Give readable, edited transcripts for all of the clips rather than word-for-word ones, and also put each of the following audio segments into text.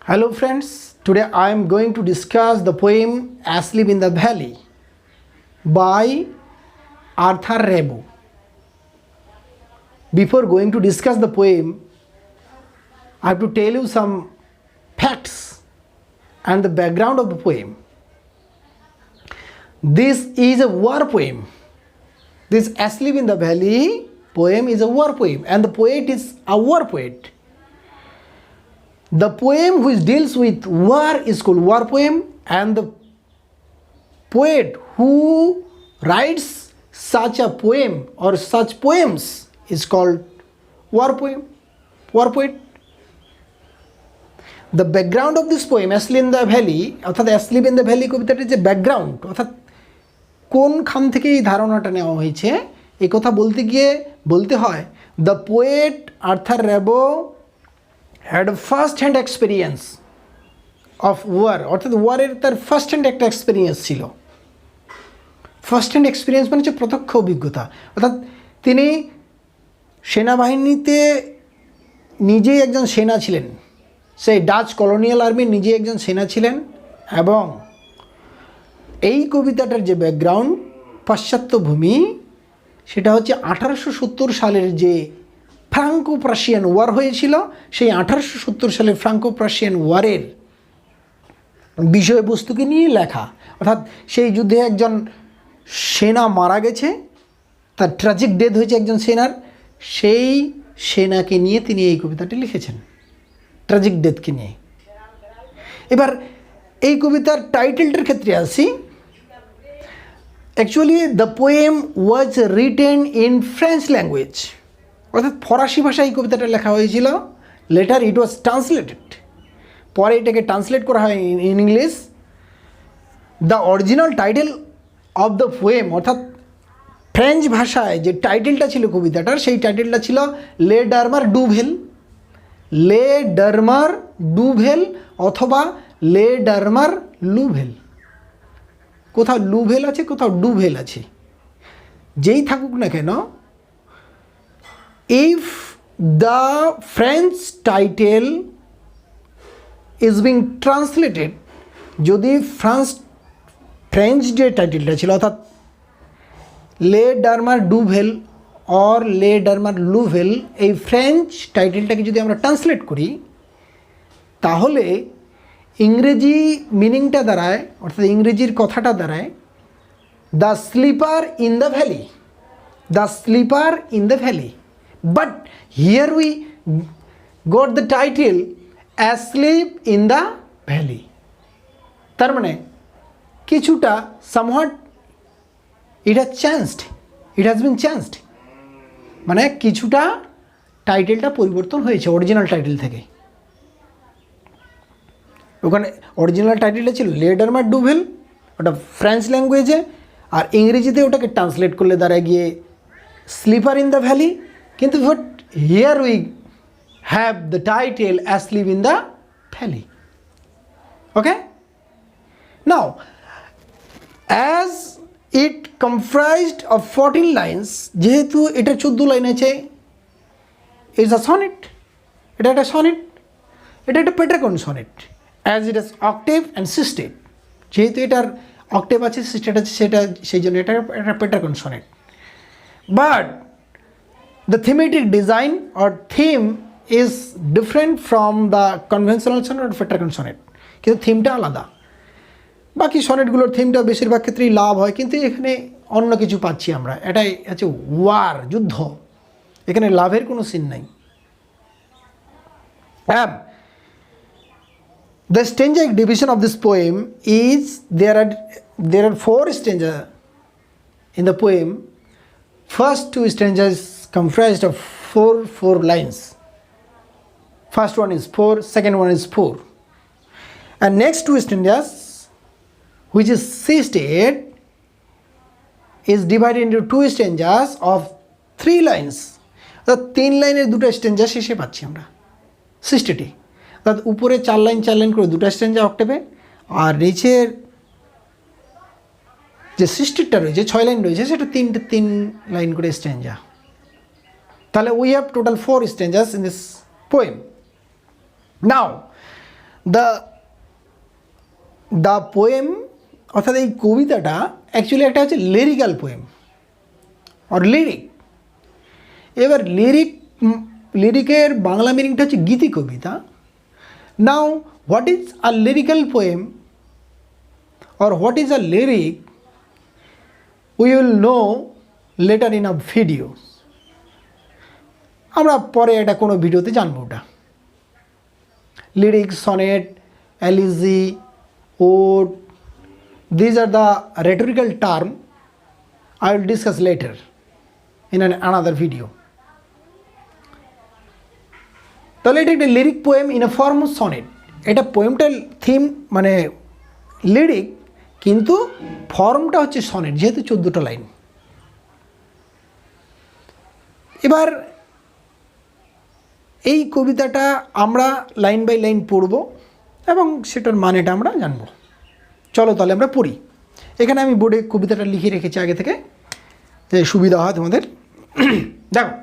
Hello friends, today I am going to discuss the poem Asleep in the Valley by Arthur Rimbaud. Before going to discuss the poem, I have to tell you some facts and the background of the poem. This is a war poem. This Asleep in the Valley poem is a war poem and the poet is a war poet. The poem which deals with war is called war poem, and the poet who writes such a poem or such poems is called war poem, war poet. The background of this poem Asleep in the Valley অর্থাৎ Asleep in the Valley কবিতাটির যে background অর্থাৎ কোনখান থেকে এই ধারণাটা নেওয়া হয়েছে এই কথা বলতে গিয়ে বলতে হয় the poet Arthur Rimbaud had a first hand experience of war অর্থাৎ ওয়ারের তার ফার্স্ট হ্যান্ড একটা এক্সপিরিয়েন্স ছিল। ফার্স্ট হ্যান্ড এক্সপিরিয়েন্স মানে হচ্ছে প্রত্যক্ষ অভিজ্ঞতা, অর্থাৎ তিনি সেনাবাহিনীতে নিজেই একজন সেনা ছিলেন, সেই ডাচ কলোনিয়াল আর্মির নিজেই একজন সেনা ছিলেন। এবং এই কবিতাটার যে ব্যাকগ্রাউন্ড পাশ্চাত্য ভূমি সেটা হচ্ছে 1870 সালের যে ফ্রাঙ্কো প্রাশিয়ান ওয়ার হয়েছিল, সেই 1870 সালের ফ্রাঙ্কো প্রাশিয়ান ওয়ারের বিষয়বস্তুকে নিয়ে লেখা। অর্থাৎ সেই যুদ্ধে একজন সেনা মারা গেছে, তার ট্র্যাজিক ডেথ হয়েছে একজন সেনার, সেই সেনাকে নিয়ে তিনি এই কবিতাটি লিখেছেন, ট্র্যাজিক ডেথকে নিয়ে। এবার এই কবিতার টাইটেলটার ক্ষেত্রে আসি। Actually the poem was written in French language, অর্থাৎ ফরাসি ভাষায় এই কবিতাটা লেখা হয়েছিল। লেটার ইট ওয়াজ ট্রান্সলেটেড, পরে এটাকে ট্রান্সলেট করা হয় in English. The original title of the poem অর্থাৎ ফ্রেঞ্চ ভাষায় যে টাইটেলটা ছিল কবিতাটার, সেই টাইটেলটা ছিল লে ডারমার ডুভেল, লে ডারমার ডুভেল অথবা লে ডারমার লুভেল। কোথাও লুভেল আছে, কোথাও ডুভেল আছে, যেই থাকুক না কেন, if the French title is being translated, যদি ফ্রেঞ্চ যে টাইটেলটা ছিল অর্থাৎ লে ডারমার ডুভেল অর লে ডারমার লুভেল, এই ফ্রেঞ্চ টাইটেলটাকে যদি আমরা ট্রান্সলেট করি তাহলে ইংরেজি মিনিংটা দাঁড়ায়, অর্থাৎ ইংরেজির কথাটা দাঁড়ায় the sleeper in the valley, the sleeper in the valley. But here we got the title Asleep in the Valley. তার মানে কিছুটা somewhat it has changed, it has been changed, মানে কিছুটা টাইটেলটা পরিবর্তন হয়েছে অরিজিনাল টাইটেল থেকে। ওখানে অরিজিনাল টাইটেলটা ছিল লে ডারমার ডুভেল, ওটা ফ্রেঞ্চ ল্যাঙ্গুয়েজে, আর ইংরেজিতে ওটাকে ট্রান্সলেট করলে দাঁড়ায় গিয়ে স্লিপার ইন দ্য ভ্যালি। কিন্তু but here we have the title Asleep in the Valley. Okay? Now, as it comprised of 14 lines, যেহেতু এটা 14 লাইন আছে, is a sonnet. এটা একটা সনেট, এটা একটা Petrarchan sonnet, as it is octave and sisted. যেহেতু এটার অক্টেভ আছে, সিস্টেড আছে, সেটা সেই জন্য এটা একটা Petrarchan sonnet. But the thematic design or theme is different from the conventional sonnet or পেট্রাগন sonnet, কিন্তু থিমটা আলাদা। বাকি সনেটগুলোর থিমটা বেশিরভাগ ক্ষেত্রেই লাভ হয়, কিন্তু এখানে অন্য কিছু পাচ্ছি আমরা, এটাই আছে ওয়ার, যুদ্ধ, এখানে লাভের কোনো সিন নাই। The stanzaic division of this poem is there are 4 stanzas in the poem. First 2 stanzas comprised of 4 lines. First one is 4, second one is 4, and next 2 stanzas, which is sisted, is divided into 2 stanzas of 3 lines. The 3 লাইনের 2টা স্ট্যাঞ্জা শেষে পাচ্ছি আমরা সিস্টেটে, অর্থাৎ উপরে 4 line করে 2টা স্ট্যাঞ্জা অক্টেভে, আর নিচের যে সিস্টেটটা রয়েছে 6 লাইন রয়েছে, সেটা 3 লাইন করে স্ট্যাঞ্জা। তাহলে we have total 4 stanzas in this poem. Now the poem অর্থাৎ এই কবিতাটা অ্যাকচুয়ালি একটা হচ্ছে লিরিক্যাল পোয়েম আর লিরিক। এবার লিরিকের বাংলা মিনিংটা হচ্ছে গীতি কবিতা। Now what is a lyrical poem or what is a lyric, we will know later in a video. আমরা পরে এটা কোনো ভিডিওতে জানবো। ওটা lyric, sonnet, elegy, ode, these are the rhetorical term I will discuss later in another video. তাহলে এটা একটা lyric poem in a form of sonnet. এটা পোয়েমটার থিম মানে লিরিক, কিন্তু ফর্মটা হচ্ছে সনেট, যেহেতু 14টা লাইন। এবার এই কবিতাটা আমরা লাইন বাই লাইন পড়ব এবং সেটার মানেটা আমরা জানব। চলো তাহলে আমরা পড়ি। এখানে আমি বোর্ডে কবিতাটা লিখে রেখেছি আগে থেকে, যে সুবিধা হয় তোমাদের। দেখো,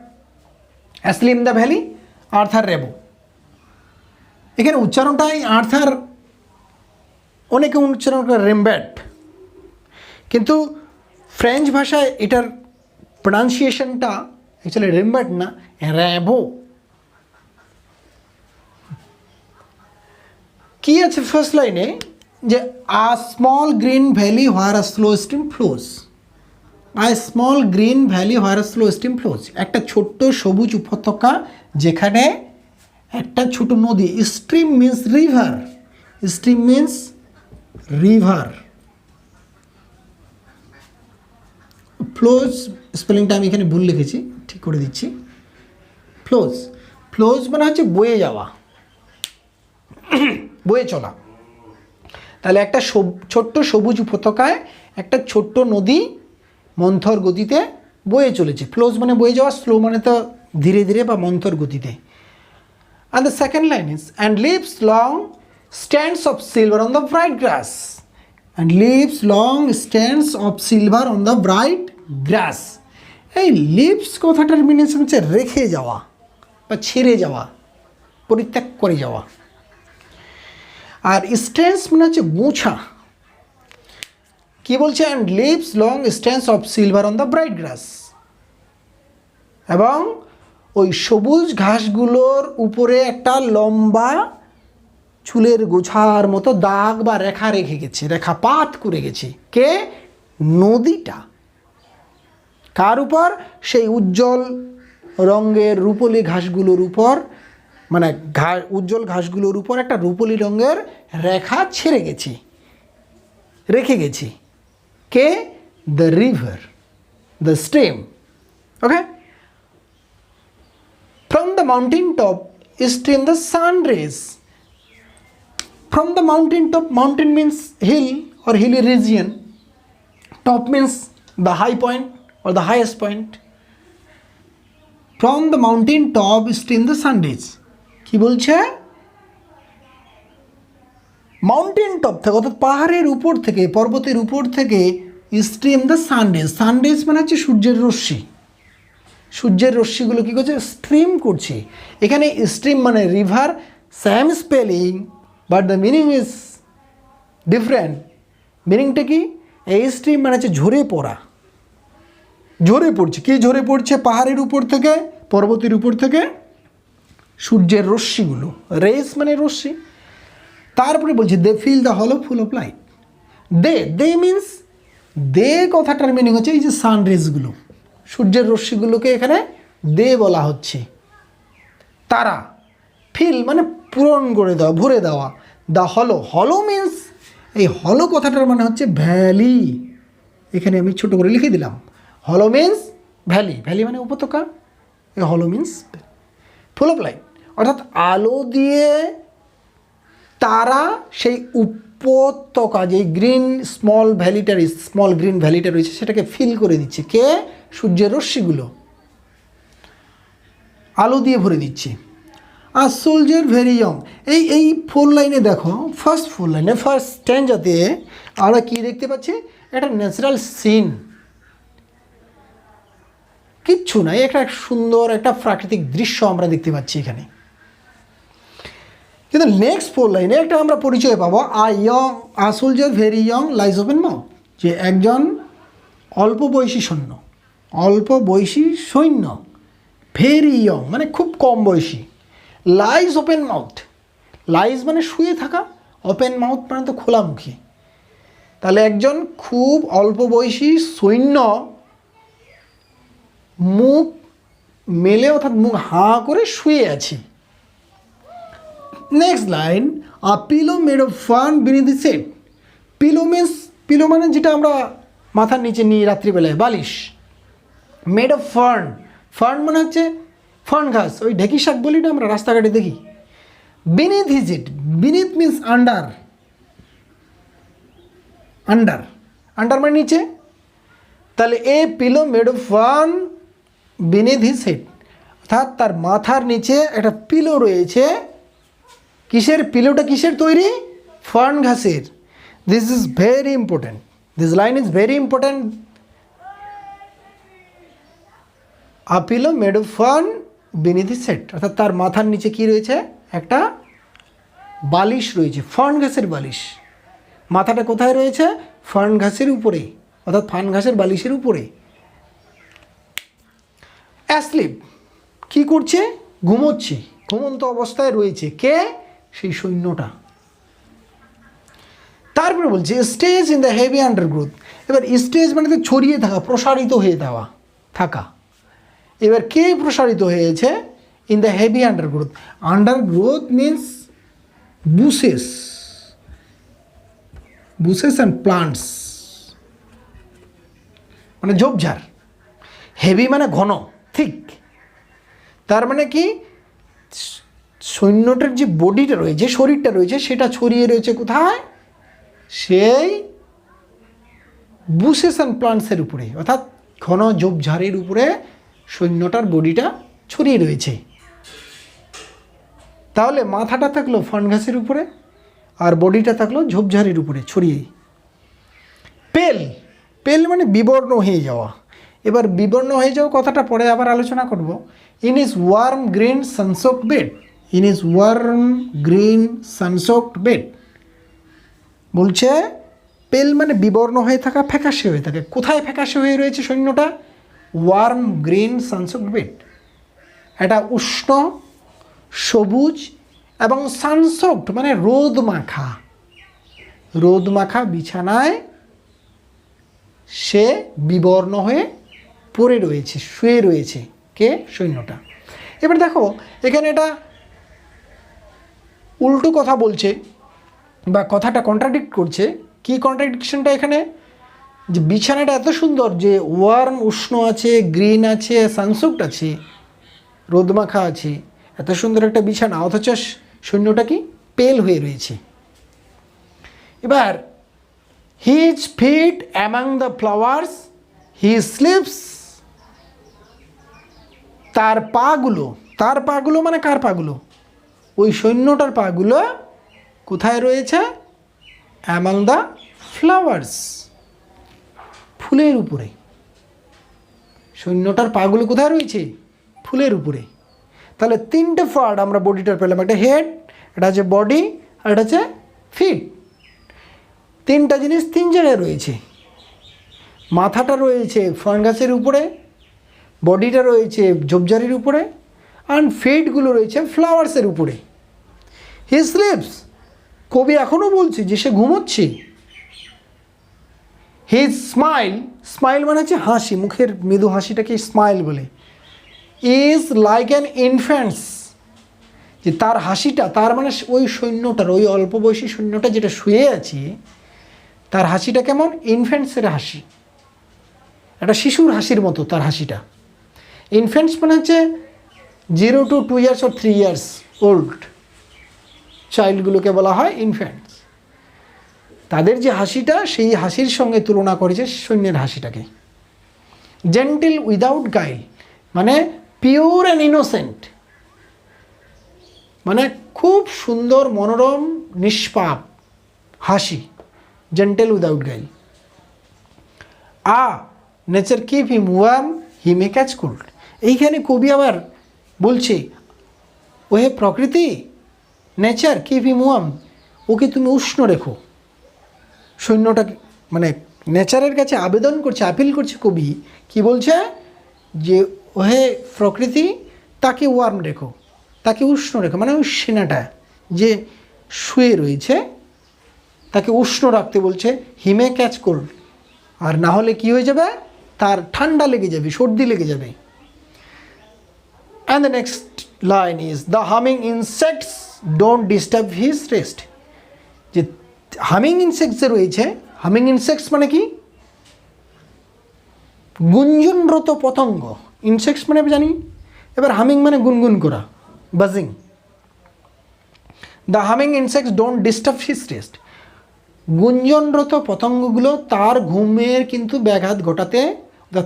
অ্যাসলিম দ্য ভ্যালি, আর্থার রেবো। এখানে উচ্চারণটাই আর্থার, অনেকে উচ্চারণ করে রেমব্যাট, কিন্তু ফ্রেঞ্চ ভাষায় এটার প্রনাউন্সিয়েশনটা অ্যাকচুয়ালি রেমব্যাট না, র্যাবো। কি আছে ফার্স্ট লাইনে, যে a small green valley where a slow stream flows. A small green valley where a slow stream flows, একটা ছোট্ট সবুজ উপত্যকা যেখানে একটা ছোট নদী, stream means river, stream means river, flows স্পেলিংটা আমি এখানে ভুল লিখেছি, ঠিক করে দিচ্ছি। ফ্লোজ, ফ্লোজ মানে হচ্ছে বয়ে যাওয়া, বয়ে চলা। তাহলে একটা ছোট্ট সবুজ উপত্যকায় একটা ছোট্ট নদী মন্থর গতিতে বয়ে চলেছে। ফ্লোজ মানে বয়ে যাওয়া, স্লো মানে তো ধীরে ধীরে বা মন্থর গতিতে। And the second line is, and leaves long stands of silver on the bright grass. And leaves long stands of silver on the bright grass. এই লিভস কথাটার মিনিং হচ্ছে রেখে যাওয়া বা ছেড়ে যাওয়া, পরিত্যাগ করে যাওয়া। আর স্ট্যান্স মানে হচ্ছে গোছা। কি বলছে, and leaves long strands of silver on the bright grass, এবং ওই সবুজ ঘাসগুলোর উপরে একটা লম্বা চুলের গোছার মতো দাগ বা রেখা রেখে গেছে, রেখাপাত করে গেছে। কে? নদীটা। কার উপর? সেই উজ্জ্বল রঙের রূপলি ঘাসগুলোর উপর, মানে উজ্জ্বল ঘাসগুলোর উপর একটা রূপলি রঙের রেখা ছেড়ে গেছে, রেখে গেছে। কে? The river, the stream. Okay. From the mountain top stream the sun rays. From the mountain top, mountain means hill or hilly region. Top means the high point or the highest point. From the mountain top stream the sun rays. কি বলছে? Mountain top থেকে, অর্থাৎ পাহাড়ের উপর থেকে, পর্বতের উপর থেকে stream the sun rays. Sun rays মানে হচ্ছে সূর্যের রশ্মি। সূর্যের রশ্মিগুলো কী করছে? স্ট্রিম করছে। এখানে স্ট্রিম মানে river, same spelling, but the meaning is different. মিনিংটা কি? এই স্ট্রিম মানে হচ্ছে ঝরে পড়া, ঝরে পড়ছে। কি ঝরে পড়ছে? পাহাড়ের উপর থেকে, পর্বতের উপর থেকে সূর্যের রশ্মিগুলো। রেস মানে রশ্মি। তারপরে বলছে দে fill the hollow full of light. They means, they কথাটার মিনিং হচ্ছে এই যে সান রেসগুলো, সূর্যের রশ্মিগুলোকে এখানে দে বলা হচ্ছে। তারা, ফিল মানে পূরণ করে দেওয়া, ভরে দেওয়া। দ্য হলো, হলো মিন্স, এই হলো কথাটার মানে হচ্ছে ভ্যালি। এখানে আমি ছোট করে লিখে দিলাম, হলো মিন্স ভ্যালি। ভ্যালি মানে উপত্যকা, এই হলো মিন্স ফুল অফ লাইট, অর্থাৎ আলো দিয়ে তারা সেই উপত্যকা, যে গ্রিন স্মল ভ্যালিটা, স্মল গ্রিন ভ্যালিটা রয়েছে সেটাকে ফিল করে দিচ্ছে। কে? সূর্যের রশ্মিগুলো আলো দিয়ে ভরে দিচ্ছে। আর সোলজার ভেরি ইয়ং, এই ফোর লাইনে দেখো, ফার্স্ট ফোর লাইনে, ফার্স্ট স্ট্যান্জাতে আমরা কী দেখতে পাচ্ছি? একটা ন্যাচারাল সিন, কিচ্ছু নাই, একটা সুন্দর একটা প্রাকৃতিক দৃশ্য আমরা দেখতে পাচ্ছি এখানে। কিন্তু নেক্সট 4 লাইনে একটা আমরা পরিচয় পাবো, a soldier very young lies open mouth, যে একজন অল্প বয়সী সৈন্য, ভেরি ইয়ং মানে খুব কম বয়সী, লাইজ ওপেন মাউথ, লাইজ মানে শুয়ে থাকা, ওপেন মাউথ মানে তো খোলামুখী। তাহলে একজন খুব অল্প বয়সী সৈন্য মুখ মেলে অর্থাৎ মুখ হাঁ করে শুয়ে আছে। Next line, a pillow made of fern beneath the set. Pillow মানে যেটা আমরা মাথার নিচে নিই রাত্রিবেলায়, বালিশ। মেড অফ ফার্ন মানে হচ্ছে ফার্ন ঘাস, ওই ঢেকি শাক বলি না আমরা, রাস্তাঘাটে দেখি। Beneath his it, beneath means under মানে নিচে। তাহলে a pillow made of fern beneath his head, অর্থাৎ তার মাথার নিচে একটা পিলো রয়েছে। কিসের পিলোটা, কিসের তৈরি? ফার্ন ঘাসের। This is very important, this line is very important. A pillow made of fern beneath his head, অর্থাৎ তার মাথার নিচে কি রয়েছে? একটা বালিশ রয়েছে, ফার্ন ঘাসের বালিশ। মাথাটা কোথায় রয়েছে? ফার্ন ঘাসের উপরে, অর্থাৎ ফার্ন ঘাসের বালিশের উপরে। অ্যাসলিপ, কি করছে? ঘুমোচ্ছে, ঘুমন্ত অবস্থায় রয়েছে। কে? সেই সৈন্যটা। তারপরে বলছে স্টেজ ইন দ্য হেভি আন্ডারগ্রোথ। এবার স্টেজ মানে তো ছড়িয়ে থাকা, প্রসারিত হয়ে থাকা। এবার কে প্রসারিত হয়েছে? In the heavy undergrowth. Undergrowth means bushes and plants, মানে ঝোপঝাড়। হেভি মানে ঘন, ঠিক। তার মানে কি, সৈন্যটার যে বডিটা রয়েছে, শরীরটা রয়েছে, সেটা ছড়িয়ে রয়েছে কোথায়? সেই বুশেস অ্যান্ড প্লান্টসের উপরে, অর্থাৎ ঘন ঝোপঝাড়ের উপরে সৈন্যটার বডিটা ছড়িয়ে রয়েছে। তাহলে মাথাটা থাকলো ফার্ন ঘাসের উপরে, আর বডিটা থাকলো ঝোপঝাড়ের উপরে ছড়িয়ে। পেল মানে বিবর্ণ হয়ে যাওয়া। এবার বিবর্ণ হয়ে যাওয়া কথাটা পরে আবার আলোচনা করব। In his warm green sunsoaked bed, বলছে পেল মানে বিবর্ণ হয়ে থাকা, ফ্যাকাশে হয়ে থাকে। কোথায় ফ্যাকাশে হয়ে রয়েছে সৈন্যটা? ওয়ার্ম গ্রিন সানসোকড বেড, এটা উষ্ণ সবুজ এবং সানসোকড মানে রোদ মাখা বিছানায় সে বিবর্ণ হয়ে পড়ে রয়েছে, শুয়ে রয়েছে। কে? সৈন্যটা। এবার দেখো এখানে এটা উল্টো কথা বলছে, বা কথাটা কন্ট্রাডিক্ট করছে। কি কন্ট্রাডিকশনটা এখানে? যে বিছানাটা এত সুন্দর, যে ওয়ার্ম উষ্ণ আছে, গ্রিন আছে, সানসোকড আছে, রোদমাখা আছে, এত সুন্দর একটা বিছানা, অথচ সৈন্যটা কি? পেল হয়ে রয়েছে। এবার his fit among the flowers he slips, তার পাগুলো মানে কার পাগুলো? ওই সৈন্যটার পাগুলো কোথায় রয়েছে? অ্যামাং দ্য ফ্লাওয়ার্স, ফুলের উপরে। সৈন্যটার পাগুলো কোথায় রয়েছে? ফুলের উপরে। তাহলে তিনটে পার্ট আমরা বডিটার পেলাম, একটা হেড, এটা হচ্ছে বডি, আর এটা হচ্ছে ফিট। তিনটা জিনিস তিন জায়গায় রয়েছে। মাথাটা রয়েছে ফার্ন গাছের উপরে, বডিটা রয়েছে ঝোপঝাড়ের উপরে, আর ফিটগুলো রয়েছে ফ্লাওয়ার্সের উপরে। হি স্লিপস, কবি এখনও বলছে যে সে ঘুমোচ্ছে। হিজ স্মাইল মানে হচ্ছে হাসি, মুখের মৃদু হাসিটাকে স্মাইল বলে। ইজ লাইক অ্যান ইনফ্যান্টস, যে তার হাসিটা, তার মানে ওই সৈন্যটার, ওই অল্প বয়সী সৈন্যটা যেটা শুয়ে আছে, তার হাসিটা কেমন? ইনফ্যান্টসের হাসি, একটা শিশুর হাসির মতো তার হাসিটা। ইনফ্যান্টস মানে হচ্ছে 0 to 2 years or 3 years old চাইল্ডগুলোকে বলা হয় ইনফ্যান্টস। তাদের যে হাসিটা, সেই হাসির সঙ্গে তুলনা করেছে সৈন্যের হাসিটাকে। জেন্টেল উইদাউট গাইল মানে পিওর অ্যান্ড ইনোসেন্ট, মানে খুব সুন্দর মনোরম নিষ্পাপ হাসি, gentle without guile. Nature keep him warm he may catch cold. এইখানে কবি আবার বলছে, ওহে প্রকৃতি, নেচার কিপ হিম ওয়ার্ম, ওকে তুমি উষ্ণ রেখো। সৈন্যটাকে মানে নেচারের কাছে আবেদন করছে, আপিল করছে কবি, কি বলছে যে ওহে প্রকৃতি তাকে ওয়ার্ম রেখো, তাকে উষ্ণ রেখো, মানে ওই সেনাটা যে শুয়ে রয়েছে তাকে উষ্ণ রাখতে বলছে। হিমে ক্যাচ কোল্ড, আর না হলে কী হয়ে যাবে, তার ঠান্ডা লেগে যাবে, সর্দি লেগে যাবে। And the next line is the humming insects don't disturb his rest. যে হামিং ইনসেক্টস যে রয়েছে, হামিং ইনসেক্টস মানে কি, গুঞ্জনরত পতঙ্গ। ইনসেক্টস মানে জানি, এবার হামিং মানে গুনগুন করা, buzzing. The humming insects don't disturb his rest. গুঞ্জনরত পতঙ্গগুলো তার ঘুমের কিন্তু ব্যাঘাত ঘটাতে,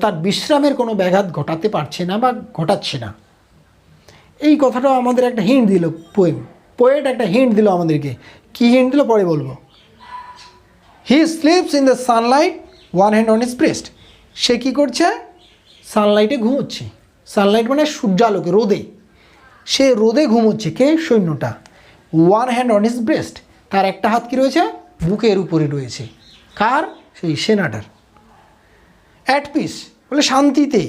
তার বিশ্রামের কোনো ব্যাঘাত ঘটাতে পারছে না বা ঘটাচ্ছে না। এই কথাটাও আমাদের একটা হিন্ট দিল পোয়েট একটা হিন্ট দিল আমাদেরকে। কি হিন্ট দিল পরে বলবো। He sleeps in the sunlight one hand on his breast. সে কী করছে, সানলাইটে ঘুমোচ্ছে। সানলাইট মানে সূর্যালোকে, রোদে, সে রোদে ঘুমোচ্ছে। কে, সৈন্যটা। One hand on his breast, তার একটা হাত কি রয়েছে, বুকের উপরে রয়েছে। কার, সেই সেনাটার। অ্যাট পিস বলে শান্তিতে।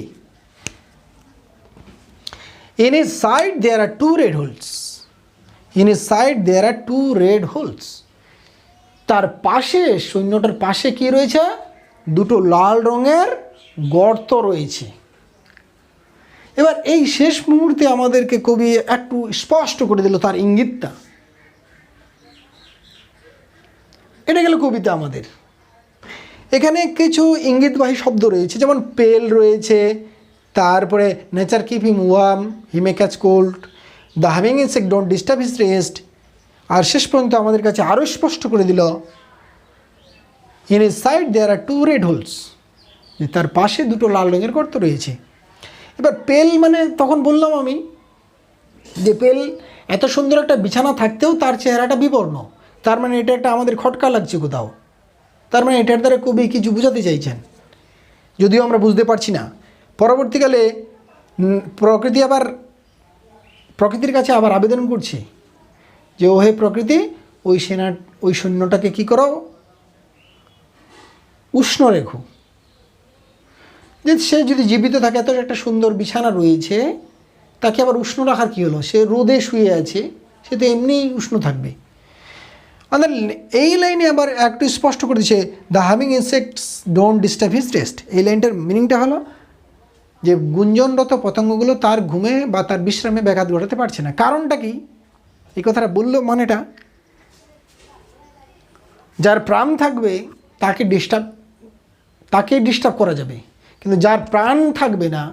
In his side there are two red holes. In his side there are two red holes. তার পাশে, সৈন্যটার পাশে কি রয়েছে, দুটো লাল রঙের গর্ত রয়েছে। এবার এই শেষ মুহূর্তে আমাদেরকে কবি একটু স্পষ্ট করে দিল তার ইঙ্গিতটা। এটা গেল কবিতা আমাদের। এখানে কিছু ইঙ্গিতবাহী শব্দ রয়েছে, যেমন পেল রয়েছে, তারপরে nature keep him warm, he may catch cold, the humming insect don't disturb his rest. আর শেষ পর্যন্ত আমাদের কাছে আরও স্পষ্ট করে দিল in his side there are two red holes, যে তার পাশে দুটো লাল রঙের গর্ত রয়েছে। এবার পেল মানে তখন বললাম আমি যে পেল এত সুন্দর একটা বিছানা থাকতেও তার চেহারাটা বিবর্ণ, তার মানে এটা একটা আমাদের খটকা লাগছে কোথাও। তার মানে এটার দ্বারা কবি কিছু বোঝাতে চাইছেন, যদিও আমরা বুঝতে পারছি না। পরবর্তীকালে প্রকৃতির কাছে আবার আবেদন করছে যে ওহে প্রকৃতি, ওই সৈন্যটাকে কী করো, উষ্ণ রেখো। যে সে যদি জীবিত থাকে, এত একটা সুন্দর বিছানা রয়েছে, তাকে আবার উষ্ণ রাখার কী হলো, সে রোদে শুয়ে আছে, সে তো এমনিই উষ্ণ থাকবে। আমাদের এই লাইনে আবার একটু স্পষ্ট করে দিচ্ছে the humming insects don't disturb his rest. এই লাইনটার মিনিংটা হলো যে গুঞ্জনরত পতঙ্গগুলো তার ঘুমে বা তার বিশ্রামে ব্যাঘাত ঘটাতে পারছে না। কারণটা কি, এই কথাটা বললো মানেটা, যার প্রাণ থাকবে তাকে ডিস্টার্ব করা যাবে, কিন্তু যার প্রাণ থাকবে না,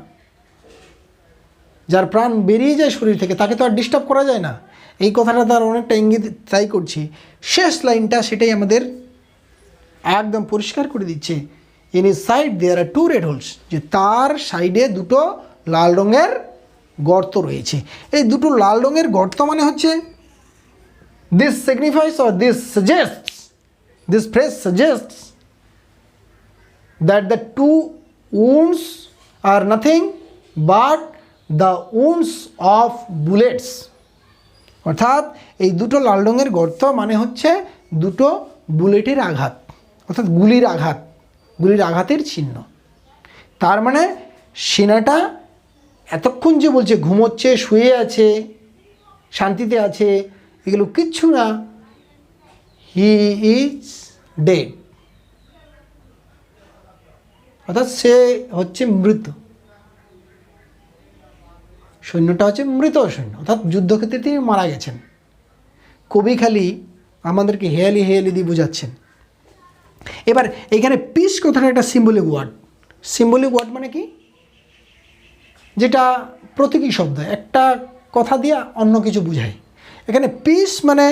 যার প্রাণ বেরিয়ে যায় শরীর থেকে, তাকে তো আর ডিস্টার্ব করা যায় না। এই কথাটা তার অনেকটা ইঙ্গিত তাই করছি। শেষ লাইনটা সেটাই আমাদের একদম পরিষ্কার করে দিচ্ছে in his side there are two red holes, যে তার সাইডে দুটো লাল রঙের গর্ত রয়েছে। এই দুটো লাল রঙের গর্ত মানে হচ্ছে, this সিগনিফাইস or this suggests, this phrase suggests that the two wounds are nothing but the wounds of bullets। অর্থাৎ এই দুটো লাল রঙের গর্ত মানে হচ্ছে দুটো বুলেটের আঘাত, অর্থাৎ গুলির আঘাতের চিহ্ন। তার মানে সেনাটা এতক্ষণ যে বলছে ঘুমোচ্ছে, শুয়ে আছে, শান্তিতে আছে, এগুলো কিচ্ছু না, হি ইজ ডেড, অর্থাৎ সে হচ্ছে মৃত। সৈন্যটা হচ্ছে মৃত সৈন্য, অর্থাৎ যুদ্ধক্ষেত্রে তিনি মারা গেছেন। কবি খালি আমাদেরকে হেয়ালি দিয়ে বোঝাচ্ছেন। এবার এখানে পিস কথাটা একটা সিম্বলিক ওয়ার্ড। সিম্বলিক ওয়ার্ড মানে কি, যেটা প্রতীকী শব্দ, একটা কথা দিয়ে অন্য কিছু বোঝায়। এখানে পিস মানে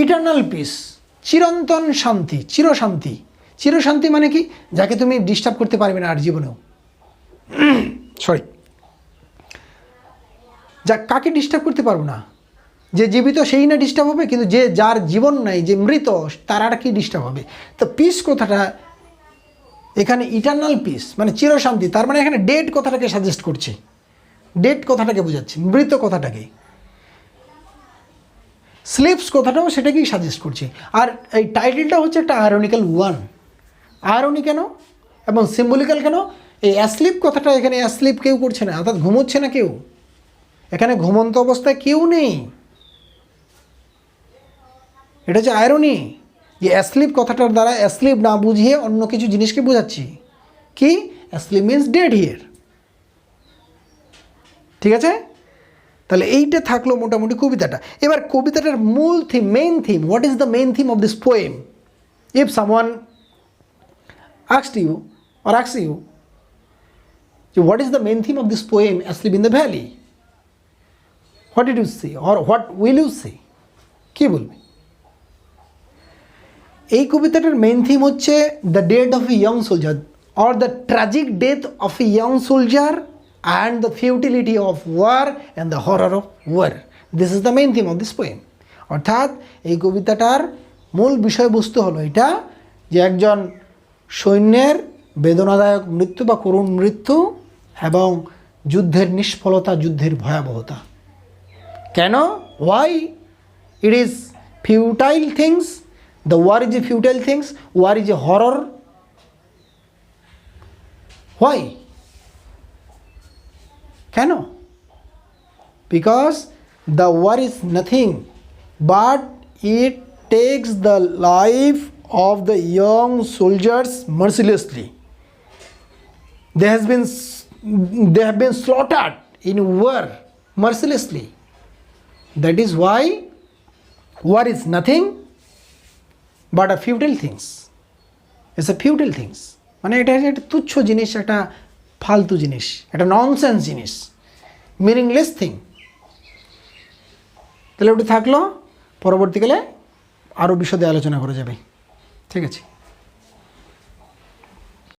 ইটারনাল পিস, চিরন্তন শান্তি, চিরশান্তি। চিরশান্তি মানে কি, যাকে তুমি ডিস্টার্ব করতে পারবে না আর জীবনেও। কাকে ডিস্টার্ব করতে পারবো না, যে জীবিত সেই না ডিস্টার্ব হবে, কিন্তু যার জীবন নাই, যে মৃত, তার আর কি ডিস্টার্ব হবে। তো পিস কথাটা এখানে ইটারনাল পিস মানে চিরশান্তি, তার মানে এখানে ডেড কথাটাকে সাজেস্ট করছে, ডেড কথাটাকে বোঝাচ্ছে, মৃত কথাটাকে। স্লিপস কথাটাও সেটাকেই সাজেস্ট করছে। আর এই টাইটেলটা হচ্ছে একটা আয়রনিক্যাল ওয়ান। আয়রনি কেন এবং সিম্বলিক্যাল কেন? এই অ্যাসলিপ কথাটা, এখানে অ্যাসলিপ কেউ করছে না, অর্থাৎ ঘুমোচ্ছে না কেউ, এখানে ঘুমন্ত অবস্থায় কেউ নেই। এটা হচ্ছে আয়রনি, যে অ্যাসলিপ কথাটার দ্বারা অ্যাসলিপ না বুঝিয়ে অন্য কিছু জিনিসকে বোঝাচ্ছি। কি? Asleep means dead here. ঠিক আছে, তাহলে এইটা থাকলো মোটামুটি কবিতাটা। এবার কবিতাটার মূল theme, main theme, what is the main theme of this poem? If someone asked you or asks you, what is the main theme of this poem, Asleep in the Valley? What did you say or what will you say? কি বলবে? এই কবিতাটার main theme হচ্ছে the death of a young soldier or the tragic death of a young soldier and the futility of war and the horror of war. This is the main theme of this poem. অর্থাৎ এই কবিতাটার মূল বিষয়বস্তু হলো এটা, যে একজন সৈন্যের বেদনাদায়ক মৃত্যু বা করুণ মৃত্যু এবং যুদ্ধের নিষ্ফলতা, যুদ্ধের ভয়াবহতা। কেন? Why? It is futile things, the war is a futile things, war is a horror. Why? কেন? Because the war is nothing but it takes the life of the young soldiers mercilessly. They have been slaughtered in war mercilessly. That is why war is nothing but a futile things. It's a futile things. মানে এটা একটা তুচ্ছ জিনিস, একটা ফালতু জিনিস, একটা nonsense জিনিস, মিনিংলেস থিং। তাহলে ওটা থাকলো, পরবর্তীকালে আরও বিশদে আলোচনা করা যাবে। ঠিক আছে।